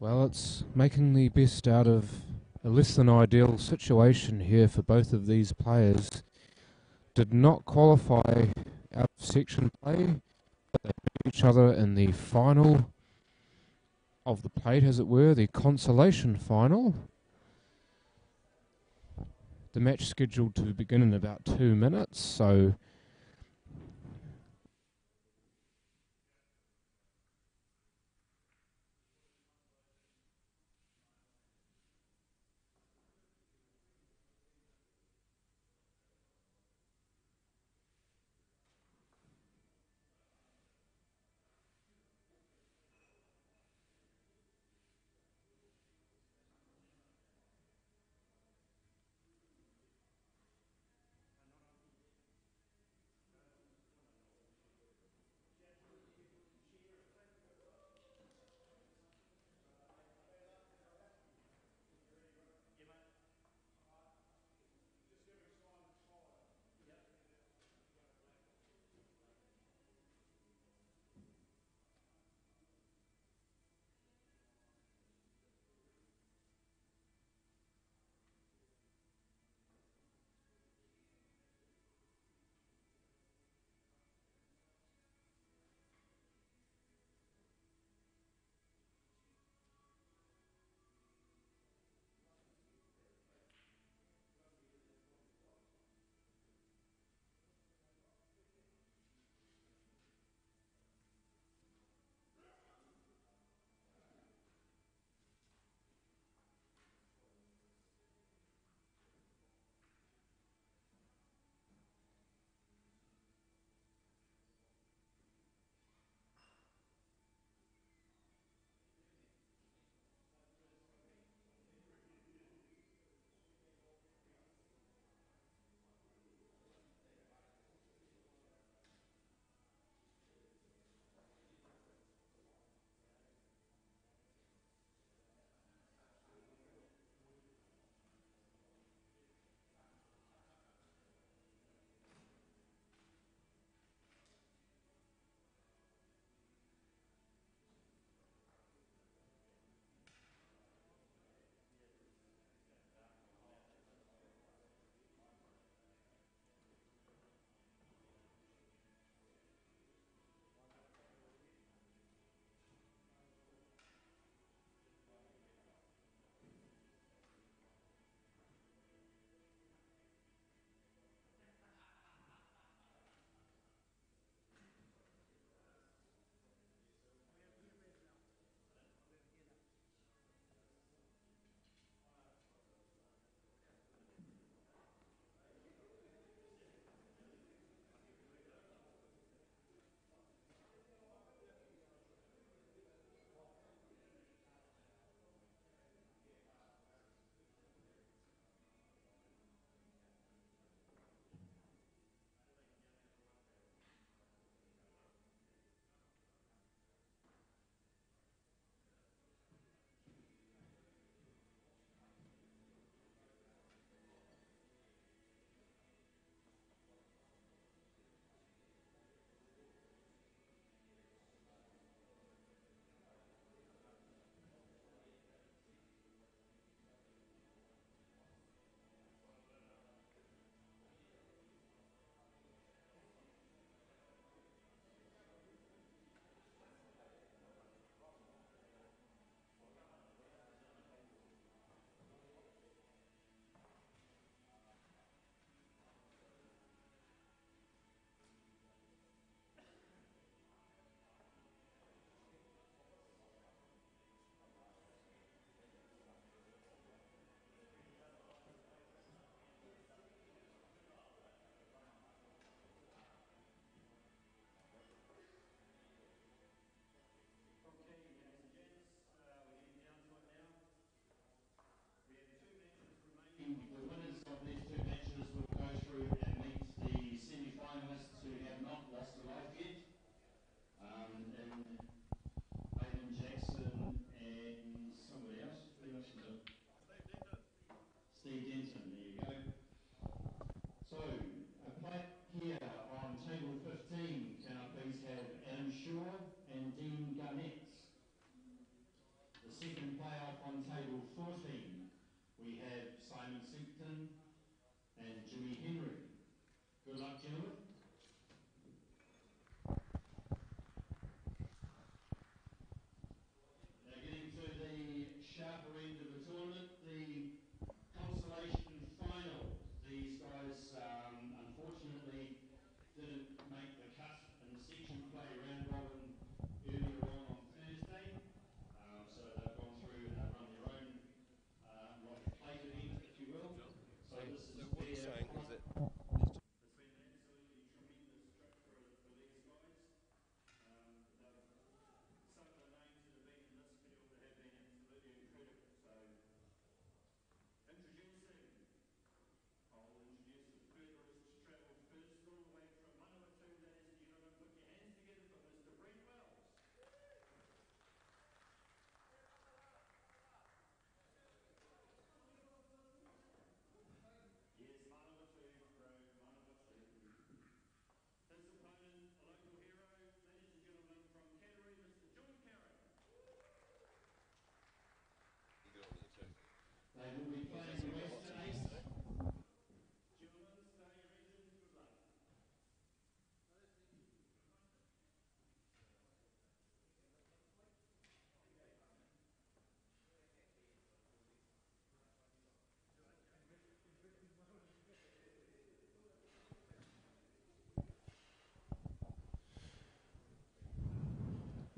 Well, it's making the best out of a less than ideal situation here for both of these players. Did not qualify out of section play, but they beat each other in the final of the plate, as it were, the consolation final. The match scheduled to begin in about 2 minutes, so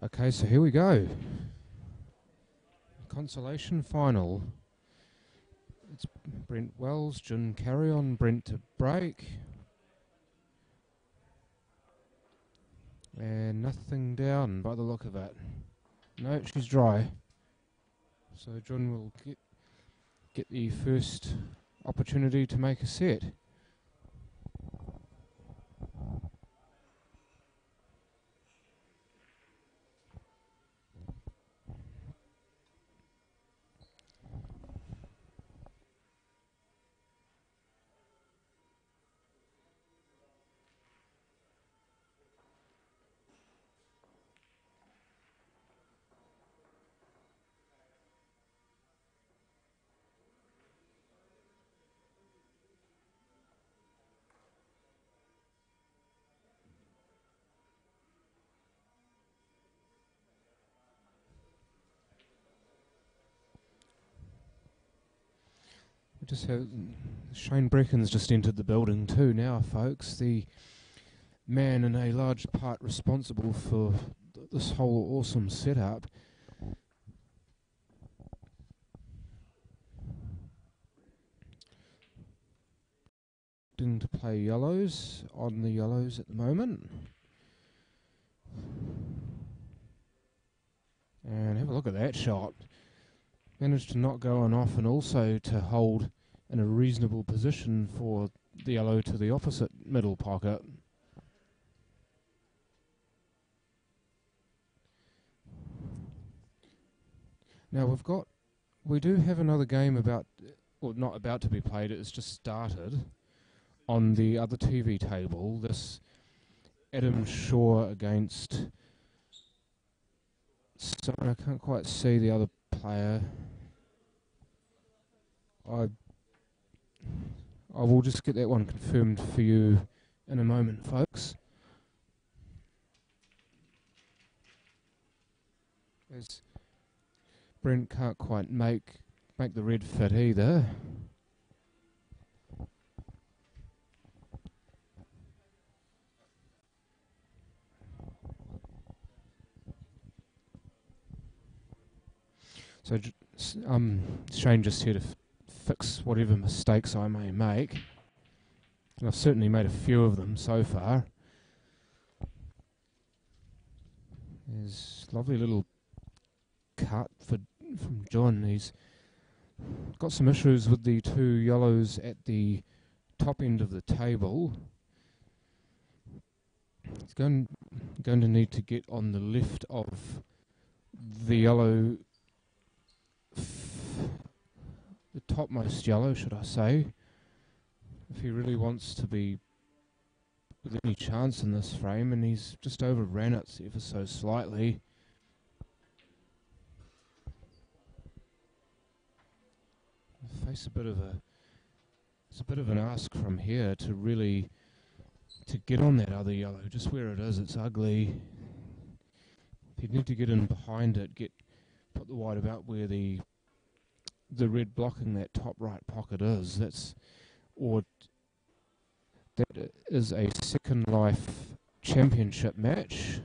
Okay, so here we go. Consolation final. It's Brent Wells, Jun carry on, Brent to break. And nothing down by the look of it. No, she's dry. So Jun will get the first opportunity to make a set. We just have Shane Brecken's just entered the building too now, folks. The man in a large part responsible for this whole awesome setup. To play yellows on the yellows at the moment. And have a look at that shot. Managed to not go on off and also to hold in a reasonable position for the yellow to the opposite middle pocket. Now we do have another game not about to be played, it's just started on the other TV table. This Adam Shaw against, I can't quite see the other player. I will just get that one confirmed for you in a moment, folks. As Brent can't quite make the red fit either. So Shane just here to fix whatever mistakes I may make. And I've certainly made a few of them so far. There's a lovely little cut from John. He's got some issues with the two yellows at the top end of the table. He's going to need to get on the left of the yellow, the topmost yellow, should I say, if he really wants to be with any chance in this frame, and he's just overran it ever so slightly. Face a bit of an ask from here to really get on that other yellow, just where it is. It's ugly. He'd need to get in behind it, put the white about where the red blocking that top right pocket is. That is a Second Life championship match.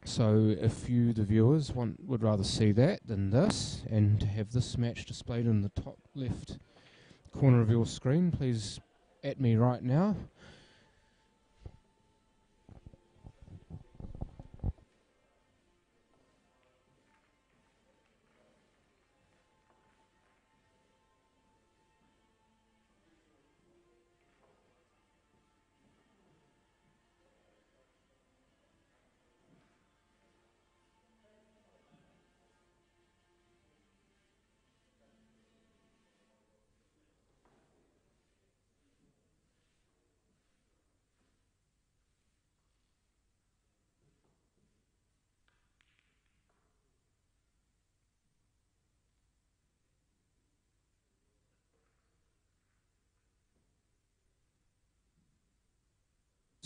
So if you, the viewers, would rather see that than this, and to have this match displayed in the top left corner of your screen, please at me right now.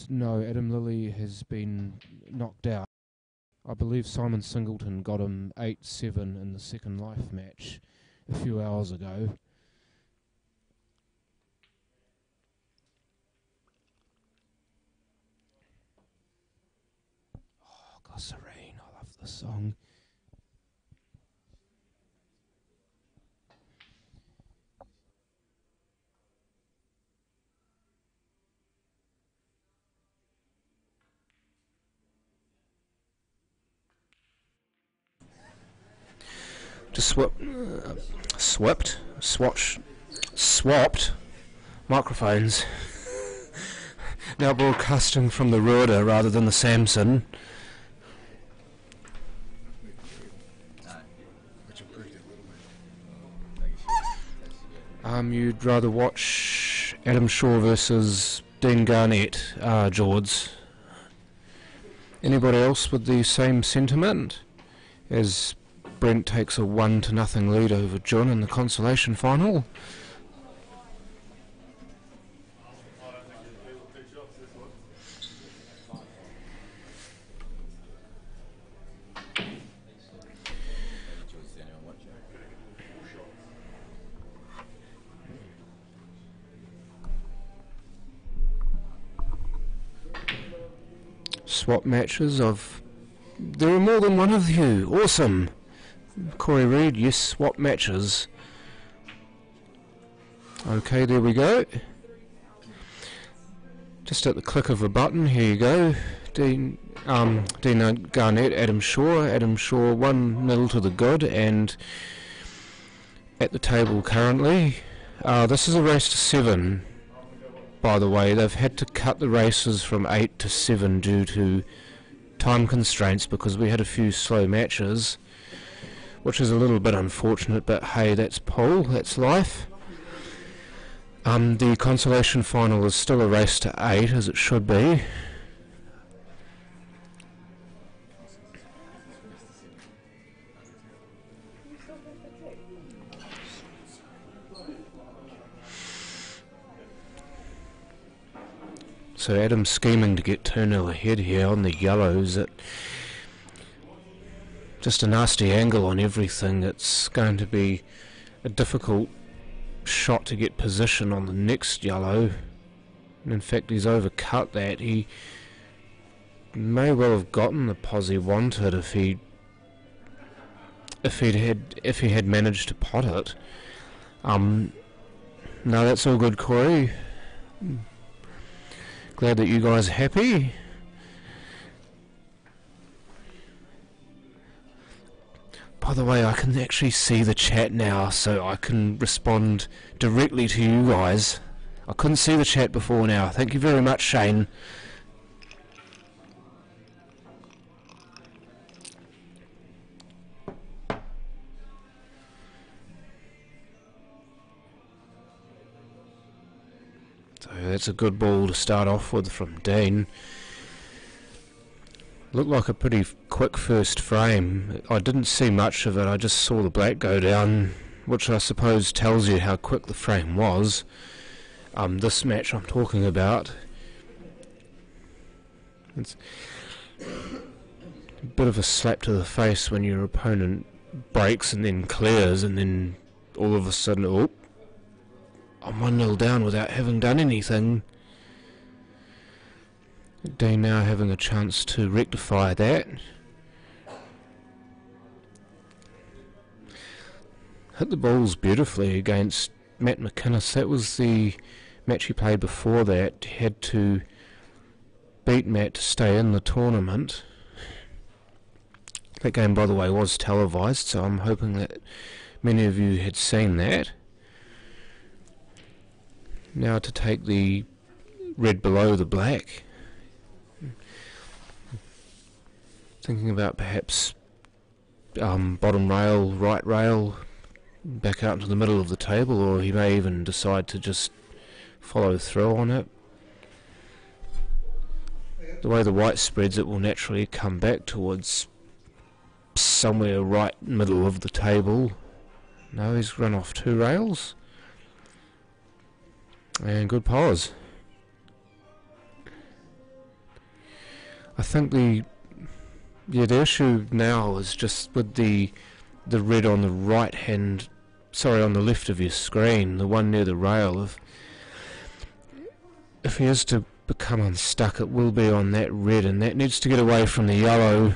No, Adam Lilly has been knocked out. I believe Simon Singleton got him 8-7 in the second life match a few hours ago. Oh, Glycerine, I love this song. Just swapped microphones. Now broadcasting from the Roda rather than the Samson. You'd rather watch Adam Shaw versus Dean Garnett, George. Anybody else with the same sentiment? As Brent takes a 1-0 lead over John in the consolation final. Swap matches of... There are more than one of you. Awesome. Corey Reed, yes, swap matches. Okay, there we go. Just at the click of a button, here you go. Dean Garnett, Adam Shaw. Adam Shaw 1-0 to the good, and at the table currently. This is a race to 7. By the way, they've had to cut the races from 8 to 7 due to time constraints because we had a few slow matches, which is a little bit unfortunate, but hey, that's pole, that's life. The consolation final is still a race to 8, as it should be. So Adam's scheming to get 2-0 ahead here on the yellows. Just a nasty angle on everything. It's going to be a difficult shot to get position on the next yellow. And in fact, he's overcut that. He may well have gotten the pos he wanted if he had managed to pot it. No, that's all good, Corey. Glad that you guys are happy. By the way, I can actually see the chat now, so I can respond directly to you guys. I couldn't see the chat before now. Thank you very much, Shane. So that's a good ball to start off with from Dean. Looked like a pretty quick first frame. I didn't see much of it, I just saw the black go down, which I suppose tells you how quick the frame was. This match I'm talking about. It's a bit of a slap to the face when your opponent breaks and then clears, and then all of a sudden, oh, I'm 1-0 down without having done anything. Dean now having a chance to rectify that. Hit the balls beautifully against Matt McInnes. That was the match he played before that. He had to beat Matt to stay in the tournament. That game, by the way, was televised, so I'm hoping that many of you had seen that. Now to take the red below the black. Thinking about perhaps bottom rail, right rail, back out into the middle of the table, or he may even decide to just follow through on it. The way the white spreads, it will naturally come back towards somewhere right middle of the table. No, he's run off 2 rails. And good pause. I think the issue now is just with the red on the on the left of your screen, the one near the rail. If he is to become unstuck, it will be on that red, and that needs to get away from the yellow.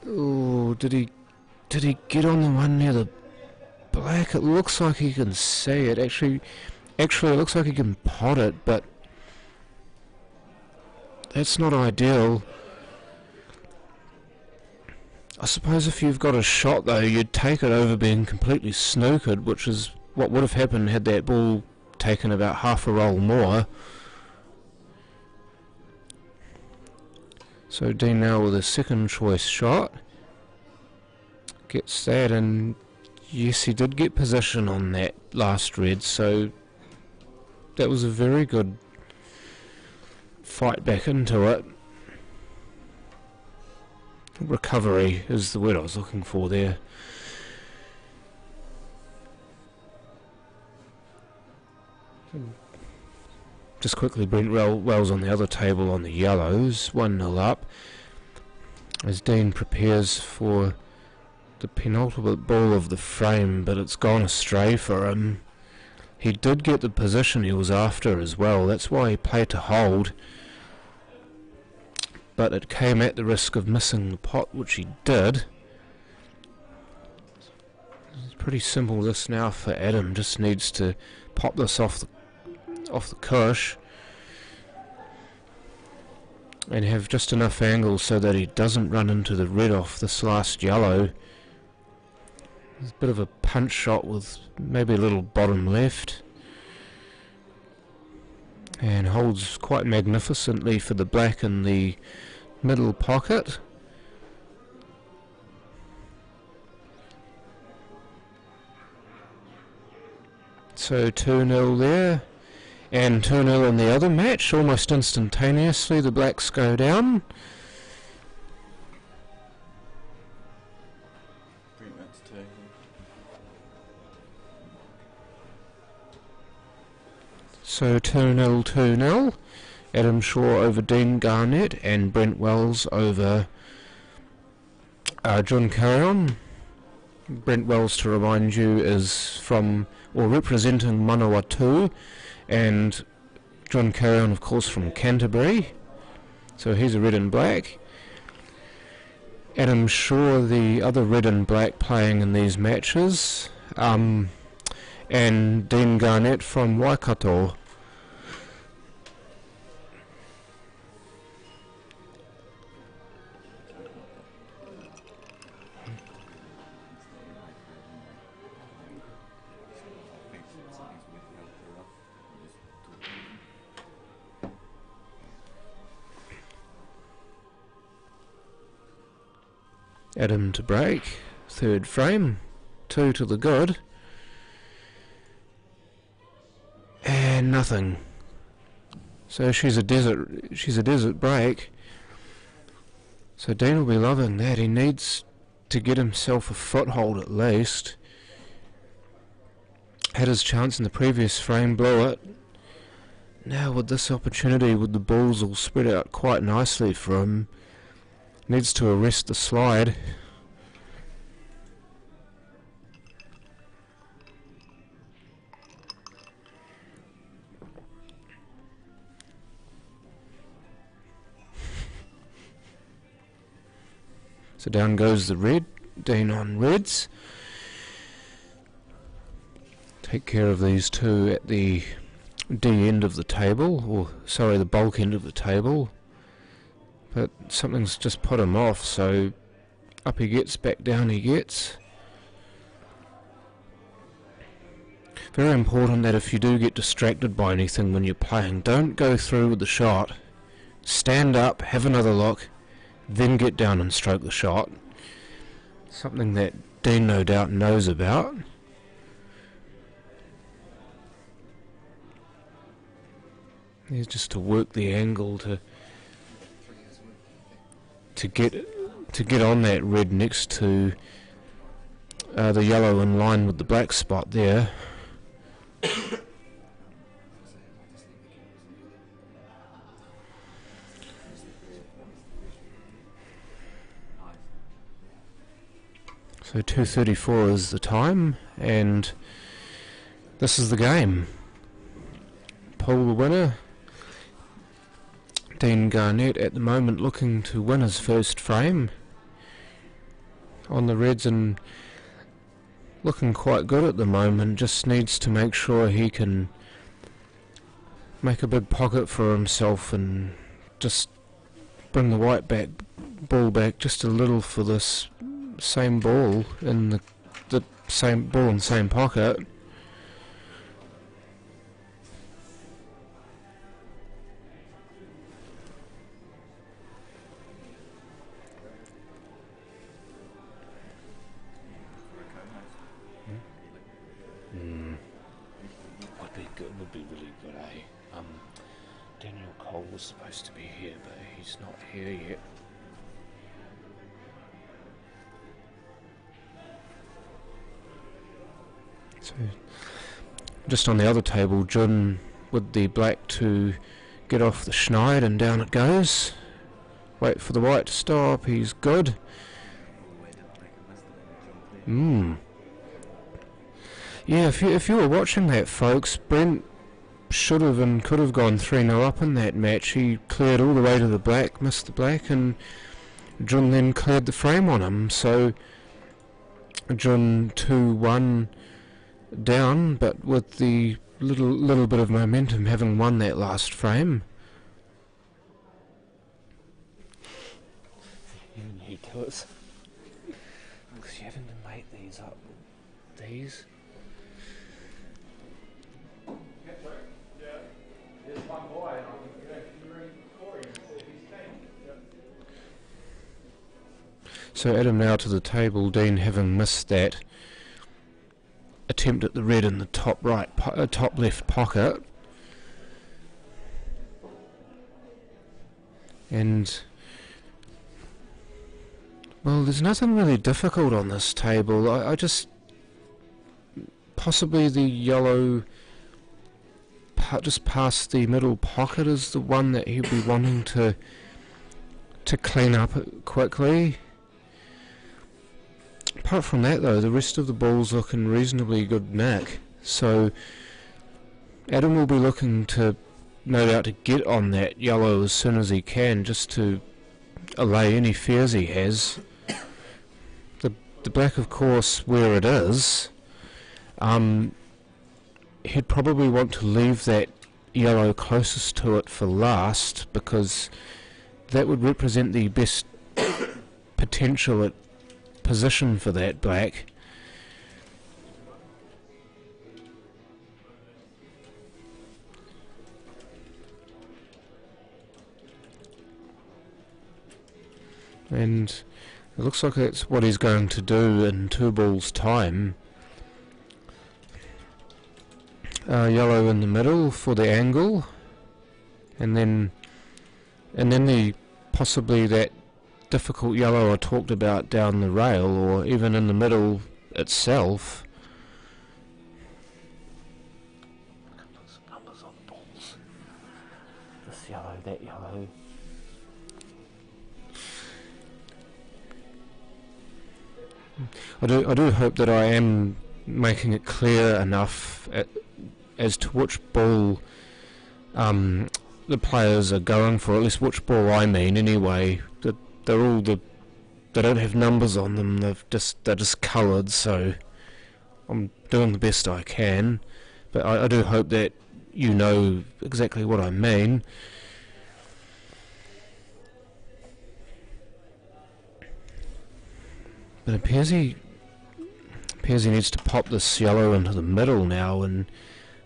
Oh, did he get on the one near the black? It looks like he can see it. Actually, it looks like he can pot it, but that's not ideal. I suppose if you've got a shot, though, you'd take it over being completely snookered, which is what would have happened had that ball taken about half a roll more. So Dean now with a second choice shot gets that, and yes, he did get position on that last red, so that was a very good fight back into it. Recovery is the word I was looking for there. Just quickly, Brent Wells on the other table on the yellows, 1-0 up, as Dean prepares for the penultimate ball of the frame, but it's gone astray for him. He did get the position he was after as well, that's why he played to hold, but it came at the risk of missing the pot, which he did. It's pretty simple this now for Adam, just needs to pop this off the cush and have just enough angle so that he doesn't run into the red off this last yellow. There's a bit of a punch shot with maybe a little bottom left, and holds quite magnificently for the black in the middle pocket. So 2-0 there, and 2-0 in the other match. Almost instantaneously the blacks go down. So 2-0, 2-0. Adam Shaw over Dean Garnett, and Brent Wells over John Carrion. Brent Wells, to remind you, is from, or representing Manawatu, and John Carrion, of course, from Canterbury. So he's a red and black. Adam Shaw, the other red and black playing in these matches, and Dean Garnett from Waikato. Adam to break, third frame, 2 to the good, and nothing. So she's a desert break. So Dean will be loving that. He needs to get himself a foothold at least. Had his chance in the previous frame, blew it. Now with this opportunity, with the balls all spread out quite nicely for him, needs to arrest the slide. So down goes the red, Dean on reds. Take care of these two at the D end of the table, or sorry, the bulk end of the table. But something's just put him off, so up he gets, back down he gets. Very important that if you do get distracted by anything when you're playing, don't go through with the shot. Stand up, have another look, then get down and stroke the shot. Something that Dean no doubt knows about. Here's just to work the angle to get on that red next to the yellow in line with the black spot there. So 2:34 is the time, and this is the game. Paul the winner. Dean Garnett at the moment looking to win his first frame on the reds and looking quite good at the moment. Just needs to make sure he can make a big pocket for himself and just bring the white ball back just a little for this same ball in the same ball in the same pocket. Would be really good, eh? Daniel Cole was supposed to be here, but he's not here yet. So, just on the other table, Jun with the black to get off the schneid, and down it goes. Wait for the white to stop, he's good. Yeah, if you were watching that, folks, Brent should have and could have gone 3-0 up in that match. He cleared all the way to the black, missed the black, and Jun then cleared the frame on him. So Jun 2-1 down, but with the little bit of momentum, having won that last frame. You need to us, because you're having to make these up. These. So Adam now to the table, Dean having missed that attempt at the red in the top right, top left pocket. And, well, there's nothing really difficult on this table. I just, possibly the yellow just past the middle pocket is the one that he'll be wanting to clean up quickly. Apart from that, though, the rest of the ball's looking reasonably good nick. So Adam will be looking to, no doubt, to get on that yellow as soon as he can, just to allay any fears he has. The black, of course, where it is, he'd probably want to leave that yellow closest to it for last, because that would represent the best potential position for that black. And it looks like that's what he's going to do in 2 balls time. Yellow in the middle for the angle, and then the possibly that difficult yellow I talked about down the rail, or even in the middle itself. Put some numbers on the balls. This yellow, that yellow. I do hope that I am making it clear enough as to which ball the players are going for, at least which ball I mean anyway. They don't have numbers on them, they're just coloured, so I'm doing the best I can, but I do hope that you know exactly what I mean. But it appears he needs to pop this yellow into the middle now and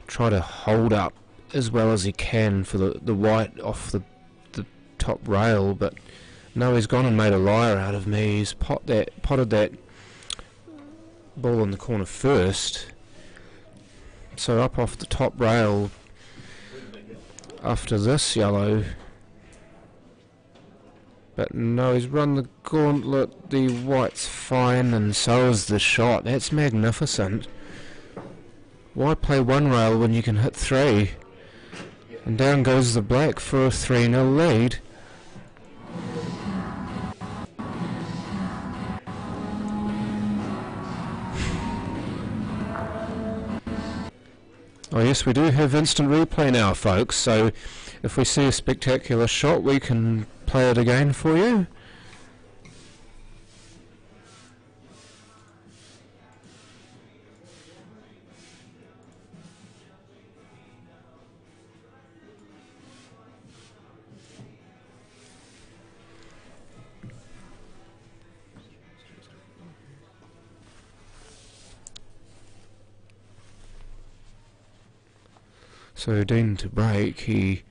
try to hold up as well as he can for the white off the top rail, but no, he's gone and made a liar out of me. He's potted that ball in the corner first, so up off the top rail after this yellow. But no, he's run the gauntlet, the white's fine, and so is the shot. That's magnificent. Why play 1 rail when you can hit 3? And down goes the black for a 3-0 lead. Oh yes, we do have instant replay now, folks, so if we see a spectacular shot we can play it again for you. So Dean to break,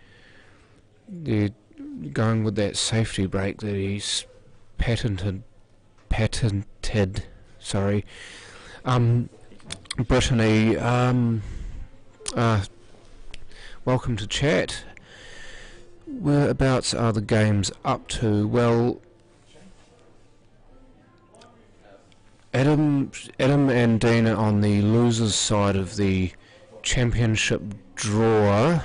they're going with that safety break that he's patented, sorry. Brittany, welcome to chat. Whereabouts are the games up to? Well, Adam and Dean are on the losers side of the championship draw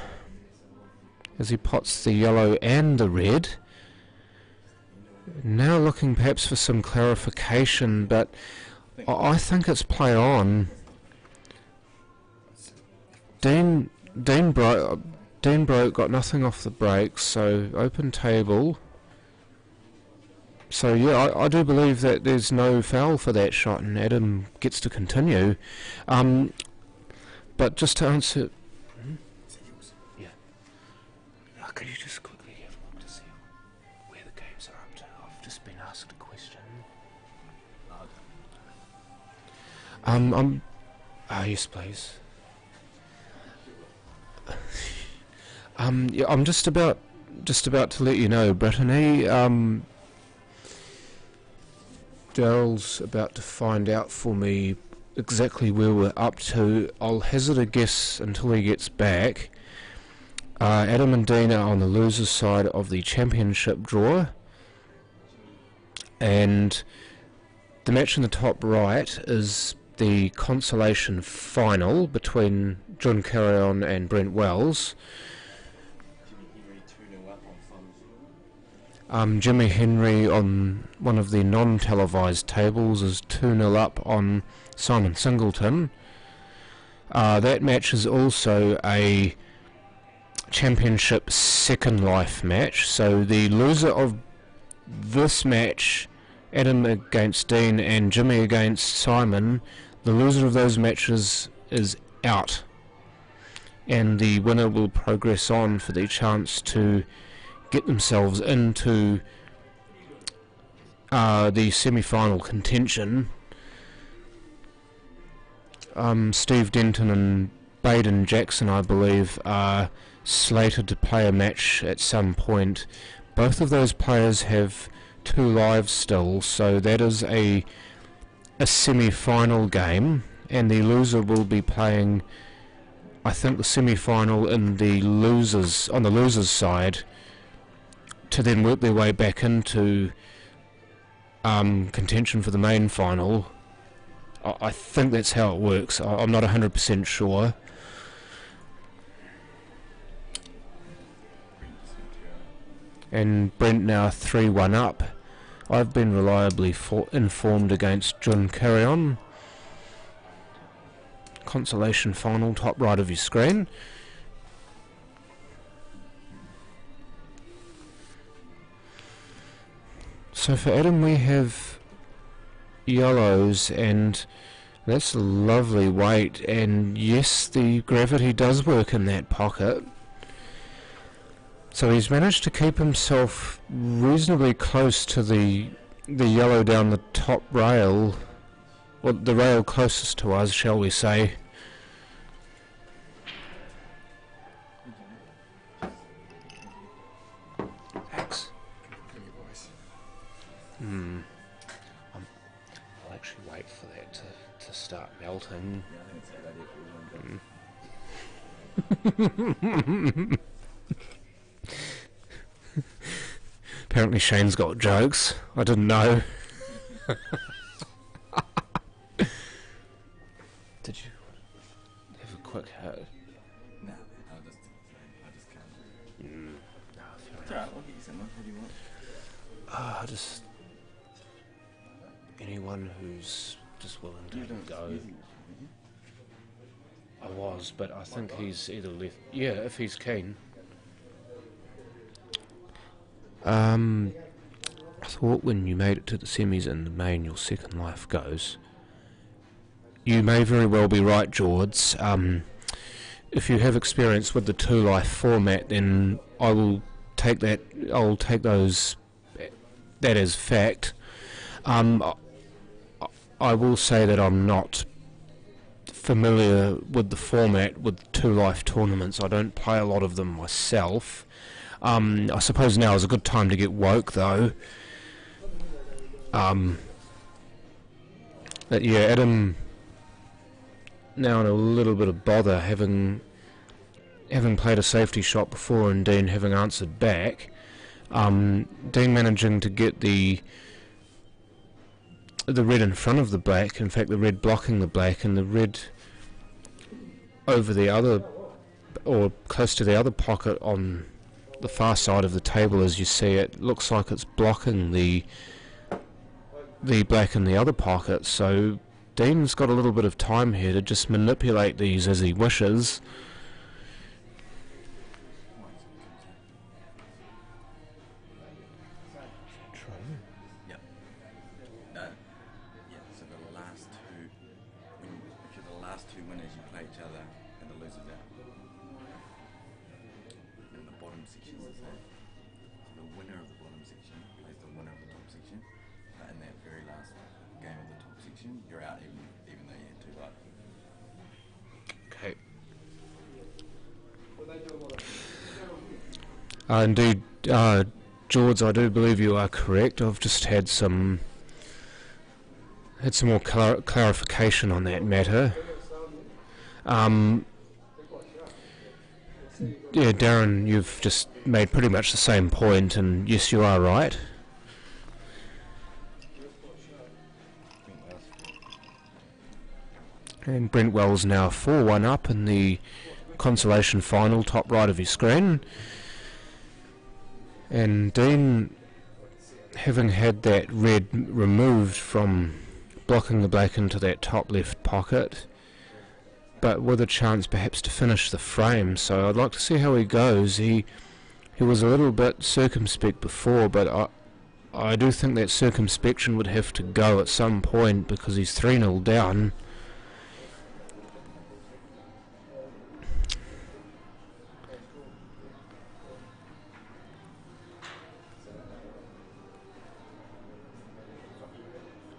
as he pots the yellow and the red. Now looking perhaps for some clarification, but I think it's play on. Dean broke, got nothing off the breaks, so open table. So yeah, I do believe that there's no foul for that shot and Adam gets to continue. But just to answer... Yeah. Could you just quickly have a look to see where the games are up to? I've just been asked a question. Yes please. Yeah, I'm just about to let you know, Brittany. Daryl's about to find out for me exactly where we're up to. I'll hazard a guess until he gets back. Adam and Dean are on the losers side of the championship draw, and the match in the top right is the consolation final between John Carrion and Brent Wells. Jimmy Henry on one of the non-televised tables is 2-0 up on Simon Singleton. That match is also a championship second life match, so the loser of this match, Adam against Dean and Jimmy against Simon, the loser of those matches is out, and the winner will progress on for the chance to get themselves into the semi-final contention. Steve Denton and Baden Jackson, I believe, are slated to play a match at some point. Both of those players have 2 lives still, so that is a semi-final game, and the loser will be playing, I think, the semi-final in the losers on the losers side, to then work their way back into contention for the main final. I think that's how it works. I'm not 100% sure. And Brent now 3-1 up. I've been reliably informed against John Carrion. Consolation final, top right of your screen. So for Adam we have yellows, and that's a lovely weight, and yes, the gravity does work in that pocket. So he's managed to keep himself reasonably close to the yellow down the top rail, well, the rail closest to us, shall we say. Axe. I'll actually wait for that to start melting. Apparently Shane's got jokes. I didn't know. Did you have a quick hit? No, I just can't. No, It's alright, I'll get you some. What do you want? Just anyone who's just willing to You don't go. I was, but I think he's either left. Yeah, if he's keen. I thought when you made it to the semis in the main, your second life goes. You may very well be right, George. If you have experience with the two life format, then I will take that. I'll take those. That as fact. I will say that I'm not familiar with the format with two life tournaments. I don't play a lot of them myself. I suppose now is a good time to get woke, though. But yeah, Adam now in a little bit of bother, having played a safety shot before and Dean having answered back. Dean managing to get the red in front of the black, in fact the red blocking the black, and the red over the other, or close to the other pocket on the far side of the table as you see it. Looks like it's blocking the black in the other pocket, so Dean's got a little bit of time here to just manipulate these as he wishes. You're out even though you had two life. Okay. Indeed, George, I do believe you are correct. I've just had some more clarification on that matter. Yeah, Darren, you've just made pretty much the same point, and yes, you are right. And Brentwell's now 4-1 up in the consolation final, top right of your screen. And Dean, having had that red removed from blocking the black into that top left pocket, but with a chance perhaps to finish the frame, so I'd like to see how he goes. He was a little bit circumspect before, but I do think that circumspection would have to go at some point because he's 3-0 down.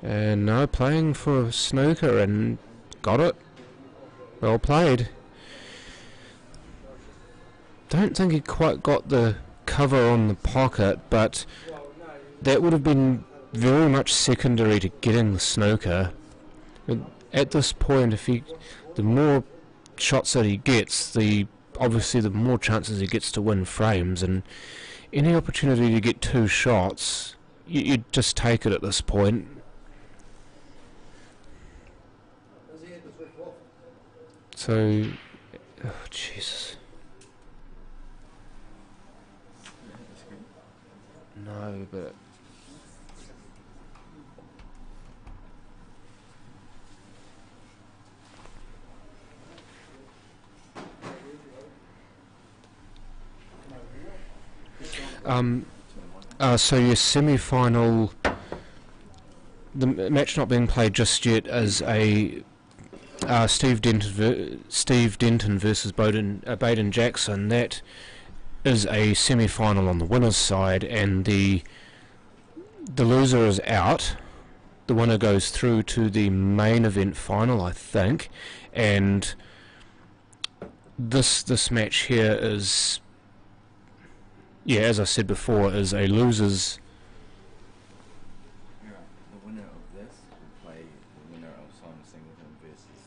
And no, playing for snooker and got it. Well played. Don't think he quite got the cover on the pocket, but that would have been very much secondary to getting the snooker. At this point, the more shots that he gets, obviously the more chances he gets to win frames, and any opportunity to get two shots, you'd just take it at this point. So, oh Jesus. No, but so your semi-final, the match not being played just yet, is a Steve Denton versus Baden Jackson. That is a semi-final on the winner's side, and the loser is out. The winner goes through to the main event final, I think, and this match here is, yeah, as I said before, is a loser's. The winner of this will play the winner of Simon Singleton versus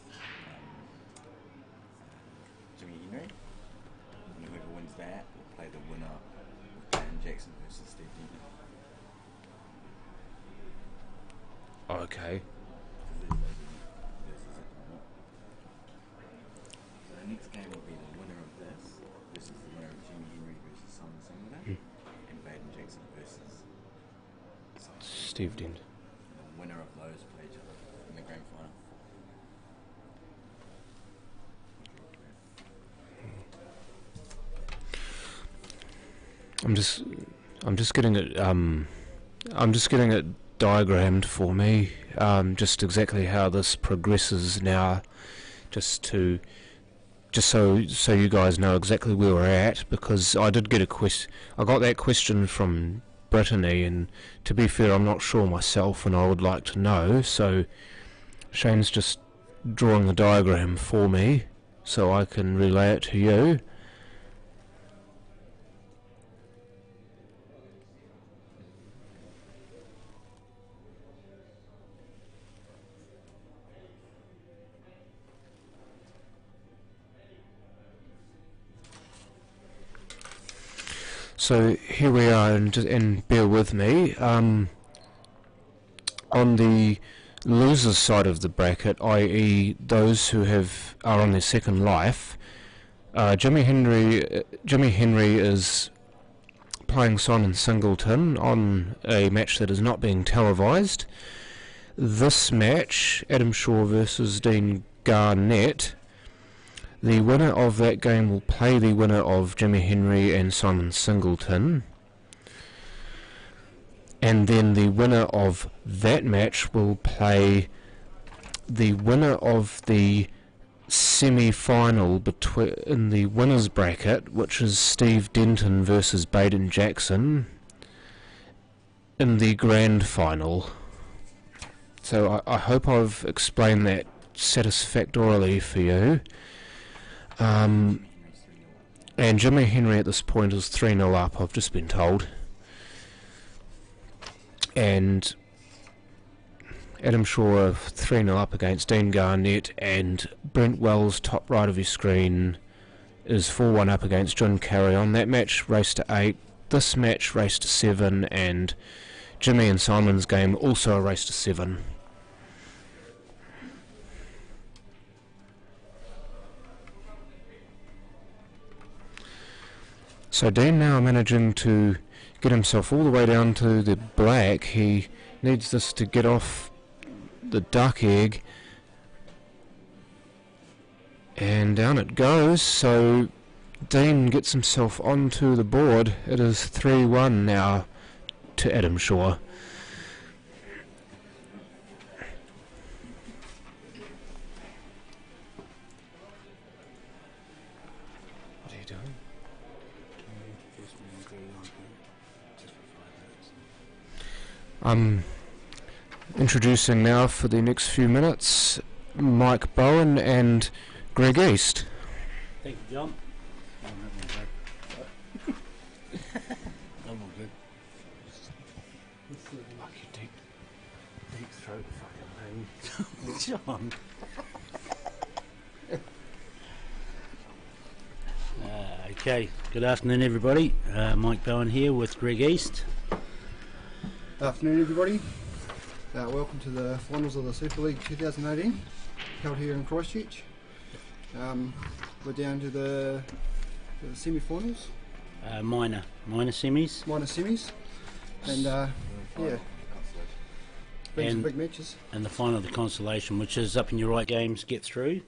Jimmy Henry, and whoever wins that will play the winner of Dan Jackson versus Steve Denton. Okay. So the next game will be the winner of this versus the winner of Jimmy Henry versus Simon Singleton, and Baden Jackson versus Steve Denton. The winner of those play each other in the grand final. I'm just getting it. I'm just getting it diagrammed for me. Just exactly how this progresses now, just so you guys know exactly where we're at, because I did get I got that question from Brittany, and to be fair, I'm not sure myself, and I would like to know. So Shane's just drawing the diagram for me, so I can relay it to you. So here we are, and bear with me. On the losers side of the bracket, i.e. those who are on their second life, Jimmy Henry is playing Simon Singleton on a match that is not being televised. This match, Adam Shaw versus Dean Garnett, the winner of that game will play the winner of Jimmy Henry and Simon Singleton, and then the winner of that match will play the winner of the semi-final in the winners bracket, which is Steve Denton versus Baden Jackson, in the grand final. So I hope I've explained that satisfactorily for you. And Jimmy Henry at this point is 3-0 up, I've just been told. And Adam Shaw 3-0 up against Dean Garnett, and Brent Wells, top right of your screen, is 4-1 up against John Carrion. That match raced to 8, this match raced to 7, and Jimmy and Simon's game also a race to 7. So Dean now managing to get himself all the way down to the black. He needs this to get off the duck egg, and down it goes. So Dean gets himself onto the board. It is 3-1 now to Adam Shaw. What are you doing? I'm introducing now for the next few minutes Mike Bowen and Greg East. Thank you, John. I'm all good. Lucky deep throat fucking thing. John. Okay, good afternoon everybody. Mike Bowen here with Greg East. Afternoon everybody. Welcome to the finals of the Super League 2018, held here in Christchurch. We're down to the semi-finals. Minor semis. Minor semis. And yeah, been some big matches. And the final of the consolation, which is up in your right games, get through.